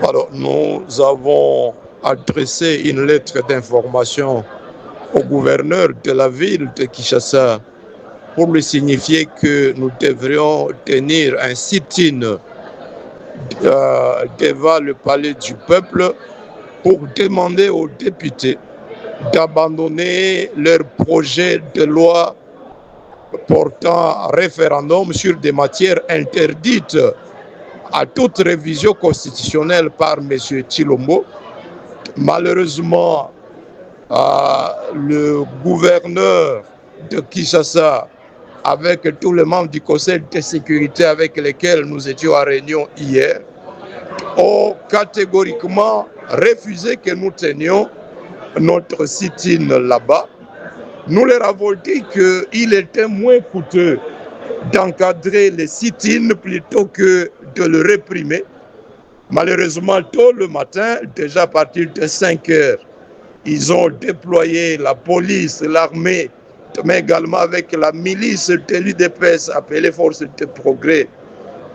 Alors, nous avons adressé une lettre d'information au gouverneur de la ville de Kinshasa pour lui signifier que nous devrions tenir un sit-in devant le palais du peuple pour demander aux députés d'abandonner leur projet de loi portant référendum sur des matières interdites à toute révision constitutionnelle par M. Tshilombo. Malheureusement, le gouverneur de Kinshasa, avec tous les membres du Conseil de sécurité avec lesquels nous étions en réunion hier, ont catégoriquement refusé que nous tenions notre sit-in là-bas. Nous leur avons dit qu'il était moins coûteux d'encadrer les sit-in plutôt que de le réprimer. Malheureusement, tôt le matin, déjà à partir de 5 heures, ils ont déployé la police, l'armée, mais également avec la milice de l'UDPS appelée Force de Progrès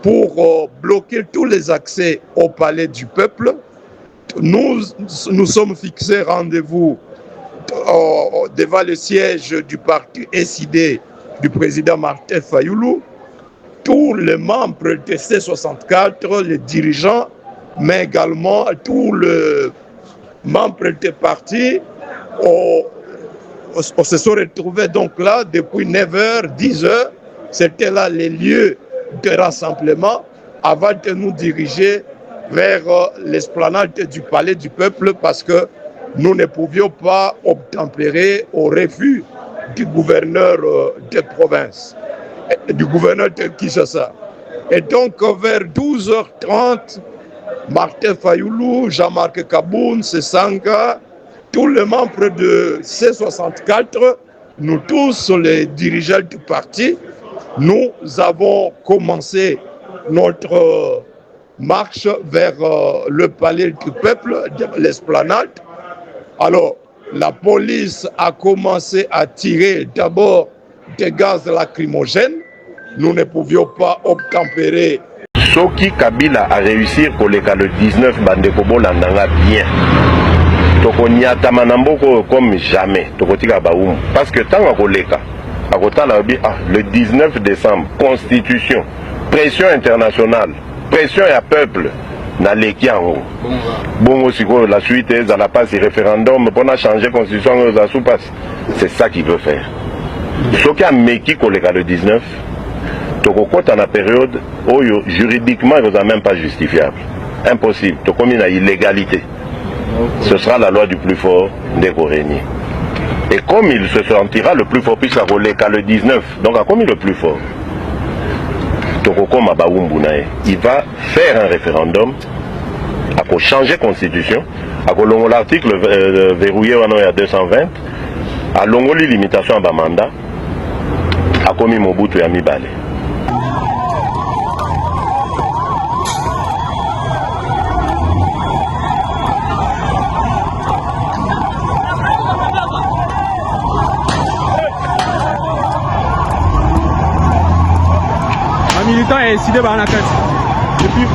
pour bloquer tous les accès au palais du peuple. Nous sommes fixés rendez-vous devant le siège du parti SID du président Martin Fayoulou. Tous les membres de C64, les dirigeants, mais également tous les membres des partis se sont retrouvés donc là depuis 9h, 10h. C'était là les lieux de rassemblement avant de nous diriger vers l'esplanade du palais du peuple parce que nous ne pouvions pas obtempérer au refus du gouverneur de province, du gouverneur de Kinshasa. Et donc vers 12h30, Martin Fayoulou, Jean-Marc Kaboun, Sesanga, tous les membres de C64, nous tous les dirigeants du parti, nous avons commencé notre marche vers le palais du peuple, l'esplanade. Alors, la police a commencé à tirer d'abord des gaz lacrymogènes. Nous ne pouvions pas obtempérer. Soki Kabila a réussi koleka le 19 bandeko bolandanga bien. Toko nyatama namboko comme jamais. Toko tika baum. Parce que tant koleka, akotala bi le 19 décembre, constitution, pression internationale, pression ya peuple. Na leki yango bongo siko la suite za la passe référendum pour changer constitution za sous passe. C'est ça qu'il veut faire. Soki a meki koleka le 19 tokokota na période oyo juridiquement il n'est même pas justifiable, impossible, tokomi na illégalité. Ce sera la loi du plus fort des Coréniens. Et comme il se sentira le plus fort puisque koleka le 19, donc a commis le plus fort, il va faire un référendum, à changer la constitution, à l'article verrouillé à 220, à l'ongoli limitation à mandat, à commis Mobutu et Mibale. Militant est décidé par la tête. Et puis,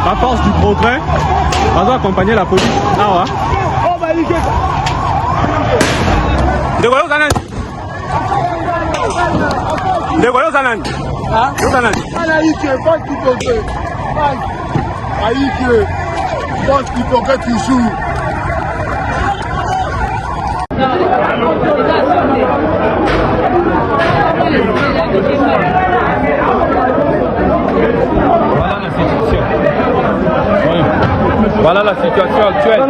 la force du progrès, on va accompagner la police. Ah ouais. De quoi Zanan? De quoi Zanan? Ah? Zanan? Anaïque, pas qui peut. Aïque, pas qui peut toujours. Voilà la situation actuelle.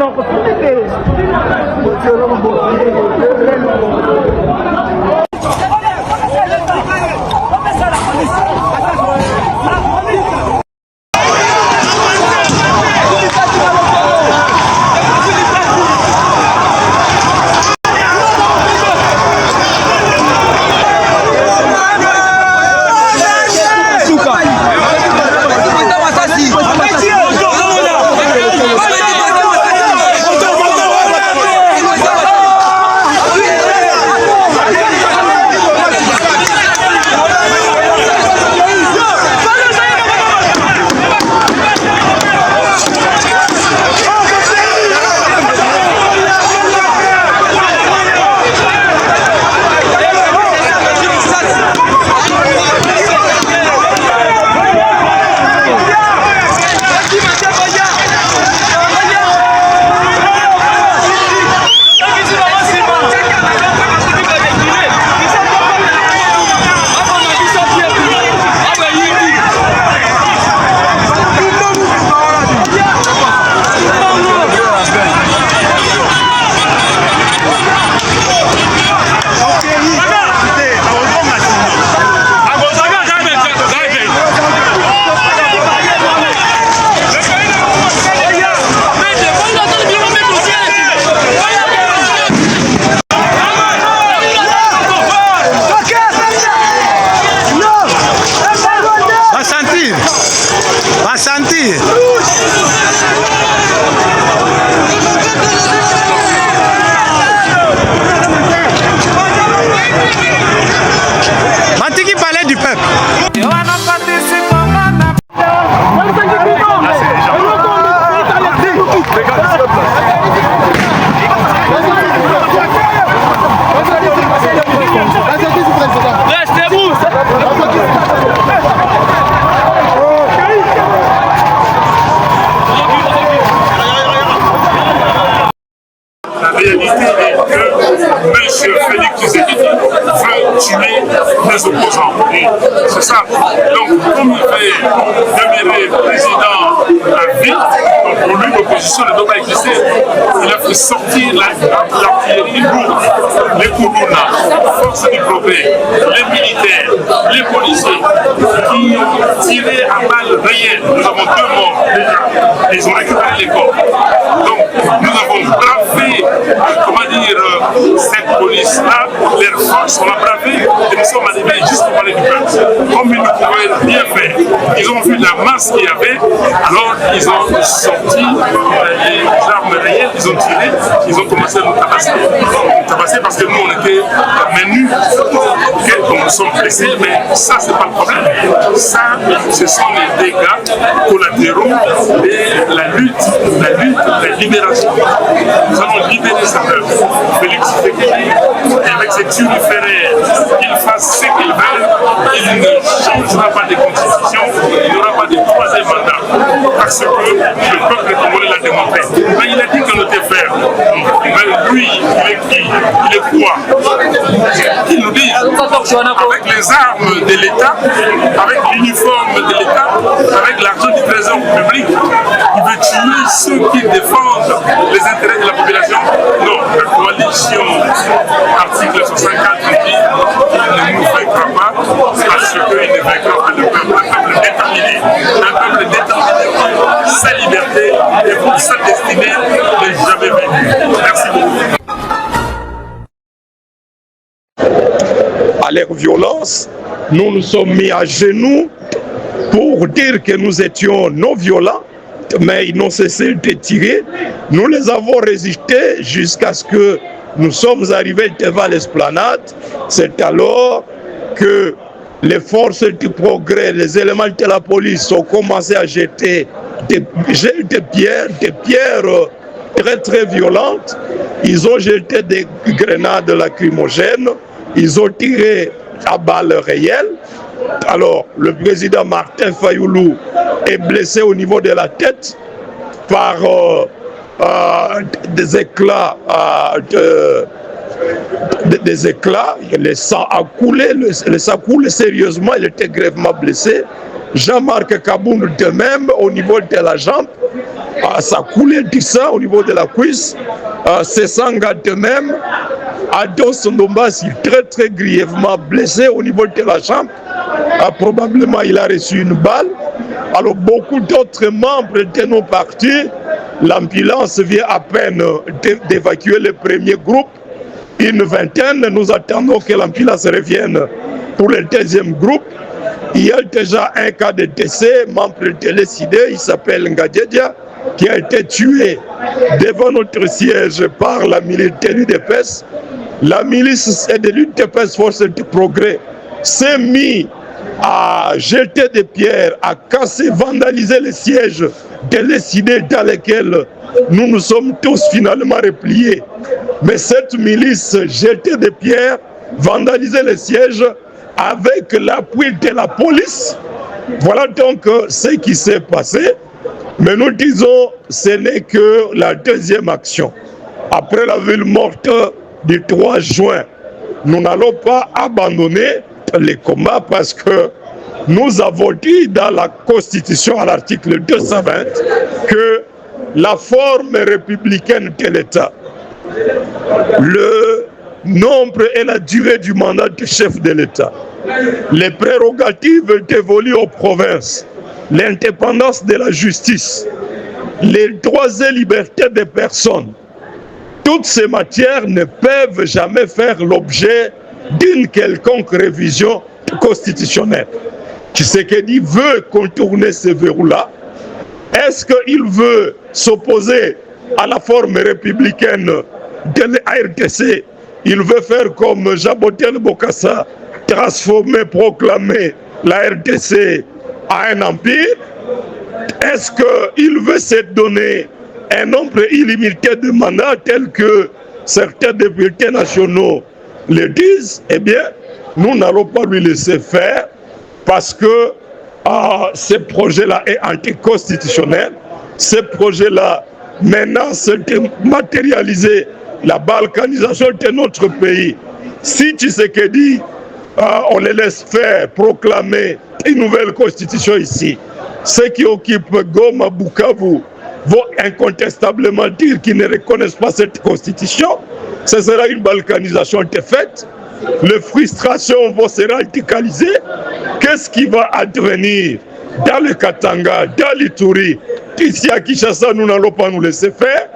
Matiki parlait du peuple. La réalité est que M. Félix Tshisekedi veut tuer les opposants. C'est ça. Donc, comme il veut demeurer président à vie, donc pour lui, l'opposition ne doit pas exister. Il a fait sortir l'artillerie lourde, les Kourouna, forces du progrès, les militaires, les policiers qui ont tiré à balles réelles. Nous avons 2 morts déjà. Ils ont récupéré les corps. Donc, nous avons bravé, comment dire, cette police-là, leurs forces, on a bravé et nous sommes arrivés jusqu'au palais du peuple. Comme ils ne pouvaient rien faire, ils ont vu la masse qu'il y avait, alors ils ont sorti les armes réelles, ils ont tiré, ils ont commencé à nous tabasser. Tabasser parce que nous on était menus, donc nous sommes blessés, mais ça c'est pas le problème. Ça, ce sont les dégâts collatéraux de la lutte de libération. Nous allons libérer cette œuvre. Félix Tshisekedi, avec ses turiféraires, qu'il fasse ce qu'il veut, il ne changera pas de constitution, il n'y aura pas de 3e mandat. Parce que le peuple congolais l'a démontré. Mais il a dit qu'on était faire. Mais lui, il est qui? Il est quoi? Qu'il nous dise, avec les armes de l'État, avec l'uniforme de l'État, avec l'argent du trésor public, il veut tuer ceux qui défendent les intérêts de la population. Non, la coalition, article 64, dit qu'il ne nous vaincra pas parce qu'il ne vaincra pas le peuple. Un peuple déterminé, sa liberté et pour sa destinée n'est jamais vaincue. Merci beaucoup. À leur violence, nous nous sommes mis à genoux pour dire que nous étions non violents, mais ils n'ont cessé de tirer. Nous les avons résistés jusqu'à ce que nous sommes arrivés devant l'esplanade. C'est alors que les forces du progrès, les éléments de la police ont commencé à jeter des pierres très très violentes. Ils ont jeté des grenades lacrymogènes, ils ont tiré à balles réelles. Alors, le président Martin Fayoulou est blessé au niveau de la tête par des éclats, des éclats. Le sang a coulé, le sang coule sérieusement, il était grièvement blessé. Jean-Marc Kaboun de même au niveau de la jambe, ça coulait du sang au niveau de la cuisse. Sessanga de même, Ados Ndombasi très très grièvement blessé au niveau de la jambe. Probablement il a reçu une balle. Alors beaucoup d'autres membres de nos partis, l'ambulance vient à peine d'évacuer le premier groupe, une vingtaine. Nous attendons que l'ambulance revienne pour le deuxième groupe. Il y a déjà un cas de décès, membre de l'ESID, il s'appelle Ngadjedia, qui a été tué devant notre siège par la milice de l'UDPS. La milice de l'UDPS, Force de Progrès, s'est mise à jeter des pierres, à casser, vandaliser les sièges de l'ESID dans lesquels nous nous sommes tous finalement repliés. Mais cette milice jetait des pierres, vandalisait les sièges avec l'appui de la police. Voilà donc ce qui s'est passé. Mais nous disons, ce n'est que la deuxième action. Après la ville morte du 3 juin, nous n'allons pas abandonner les combats parce que nous avons dit dans la Constitution à l'article 220 que la forme républicaine de l'État, le nombre et la durée du mandat du chef de l'État, les prérogatives dévolues aux provinces, l'indépendance de la justice, les droits et libertés des personnes, toutes ces matières ne peuvent jamais faire l'objet d'une quelconque révision constitutionnelle. Tshisekedi veut contourner ce verrou-là Est-ce qu'il veut s'opposer à la forme républicaine de l'ARDC? Il veut faire comme Jabotel Bokassa, transformer, proclamer la RDC à un empire? Est-ce qu'il veut se donner un nombre illimité de mandats tels que certains députés nationaux le disent? Eh bien, nous n'allons pas lui laisser faire parce que ce projet-là est anticonstitutionnel. Ce projet-là menace de matérialiser la balkanisation de notre pays. Si Tshisekedi, on les laisse faire proclamer une nouvelle constitution ici, ceux qui occupent Goma, Bukavu vont incontestablement dire qu'ils ne reconnaissent pas cette constitution. Ce sera une balkanisation de fait. Les frustrations vont se radicaliser. Qu'est-ce qui va advenir dans le Katanga, dans l'Ituri? Ici à Kinshasa, nous n'allons pas nous laisser faire.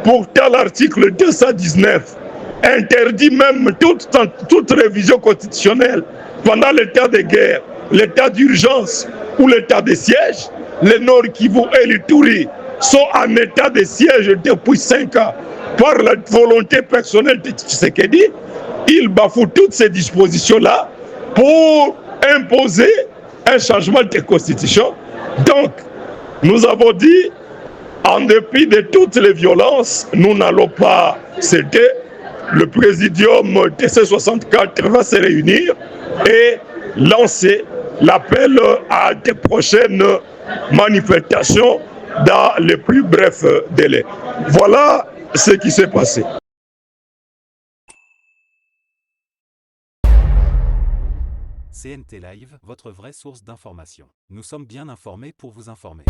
Pourtant, l'article 219 interdit même toute révision constitutionnelle pendant l'état de guerre, l'état d'urgence ou l'état de siège. Le Nord Kivu et l'Ituri sont en état de siège depuis 5 ans par la volonté personnelle de Tshisekedi. Il bafoue toutes ces dispositions-là pour imposer un changement de constitution. Donc, nous avons dit, en dépit de toutes les violences, nous n'allons pas céder. Le présidium TC64 va se réunir et lancer l'appel à des prochaines manifestations dans les plus brefs délais. Voilà ce qui s'est passé. CNT Live, votre vraie source d'information. Nous sommes bien informés pour vous informer.